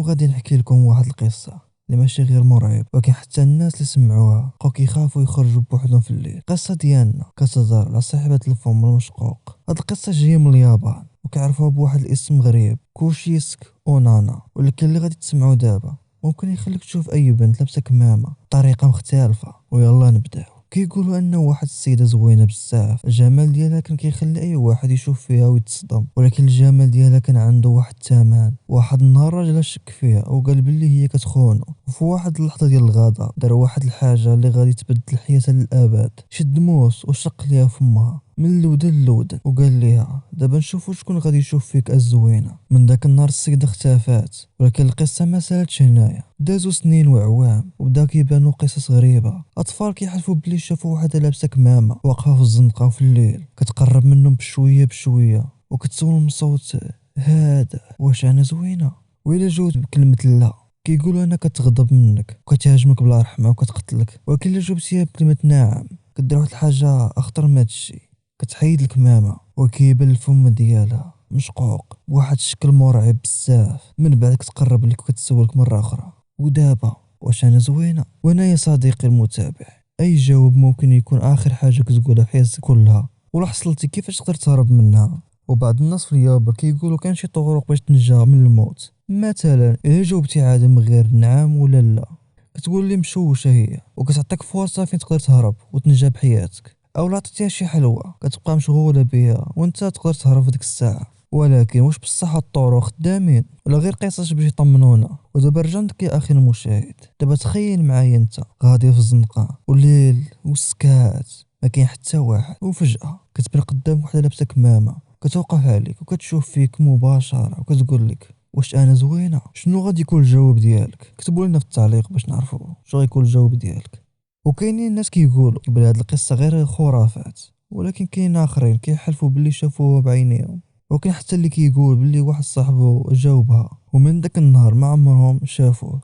وغادي نحكي لكم واحد القصه اللي ماشي غير مرعب، ولكن حتى الناس اللي سمعوها بقاو كيخافوا يخرجوا بوحدهم في الليل. القصه ديالنا كتهضر على صاحبه الفم المشقوق. هاد القصه جايه من اليابان وكيعرفوها بواحد الاسم غريب، كوشيسك اونانا، ولكن اللي غادي تسمعوا دابا ممكن يخليك تشوف اي بنت لابسه كمامه بطريقه مختلفه. ويلا نبداو. كيقولوا ان واحد السيده زوينه بزاف، الجمال ديالها كان كيخلي اي واحد يشوف فيها ويتصدم، ولكن الجمال ديالها كان عنده واحد الثمن. واحد النهار راجل شك فيها وقال بلي هي كتخونو، وفي واحد اللحظه ديال الغداء دار واحد الحاجه اللي غادي تبدل حياتها للابد. شد موس وشق ليها فمها من الودن للودن وقال ليها دابا نشوفوا شكون غادي يشوف فيك الزوينه. من داك النهار السيده اختفات، ولكن القصه ما سالتش هنايا. دازو سنين وعوام وبداو كيبانو قصص غريبه. اطفال كيحلفوا بلي شافوا وحده لابسه كمامه واقفه في الزنقه وفي الليل كتقرب منهم بشويه بشويه وكتسول من صوت هذا واش انا زوينه. وإلا جاوبت بكلمه لا كيقولوا انا كتغضب منك وكتهاجمك بلا رحمه وكتقتلك. ولكن الا جاوبتيها بكلمه نعم كدير واحد الحاجه اخطر من هادشي، كتحيد الكمامه وكيبان الفم ديالها مشقوق بواحد الشكل مرعب بزاف. من بعد كتقرب لك وكتسولك مره اخرى ودابا واش انا زوينه. وانا يا صديقي المتابع، اي جواب ممكن يكون اخر حاجه كتقولها في حياتك كلها، ولا حصلتي كيفاش تقدر تهرب منها. وبعض الناس في اليابان كيقولوا كان شي طرق باش تنجى من الموت. مثلا الا جاوبتي عادي من غير نعم ولا لا كتقول لي مشوشه هي وكتعطيك فرصه فين تقدر تهرب وتنجى بحياتك، او لا عطيتيها شي حلوه كتبقى مشغوله بها وانت تقدر تهرب في ديك الساعه. ولكن واش بصح الطرق خدامين ولا غير قصص باش يطمنونا؟ ودابا رجع عندك يا اخي المشاهد، دابا تخيل معايا انت غادي في الزنقه والليل والسكات ما كاين حتى واحد، وفجاه كتبان قدامك وحده لابسه كمامه كتوقف عليك وكتشوف فيك مباشره وكتقول لك واش انا زوينه. شنو غادي يكون الجواب ديالك؟ كتبوا لنا في التعليق باش نعرفوا شنو غيكون الجواب ديالك. وكاينين الناس كيقولوا بلي هاد القصه غير خرافات، ولكن كاين اخرين كيحلفوا باللي شافوها بعينيهم. وكاين حتى اللي كيقول باللي واحد صاحبه جاوبها ومن داك النهار ما عمرهم شافوه.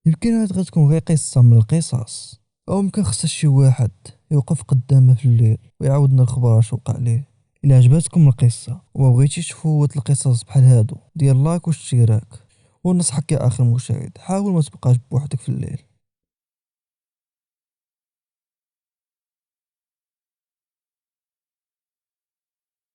يمكن هاد غتكون غير قصه من القصص، او يمكن خصها شي واحد يوقف قدامه في الليل ويعاودنا الخبر اش وقع ليه. الا عجبتكم القصه وما بغيتيش تفوت القصص بحال هادو ديال لايك واشتراك، ونصحك يا اخي المشاهد حاول ما تبقاش بوحدك في الليل.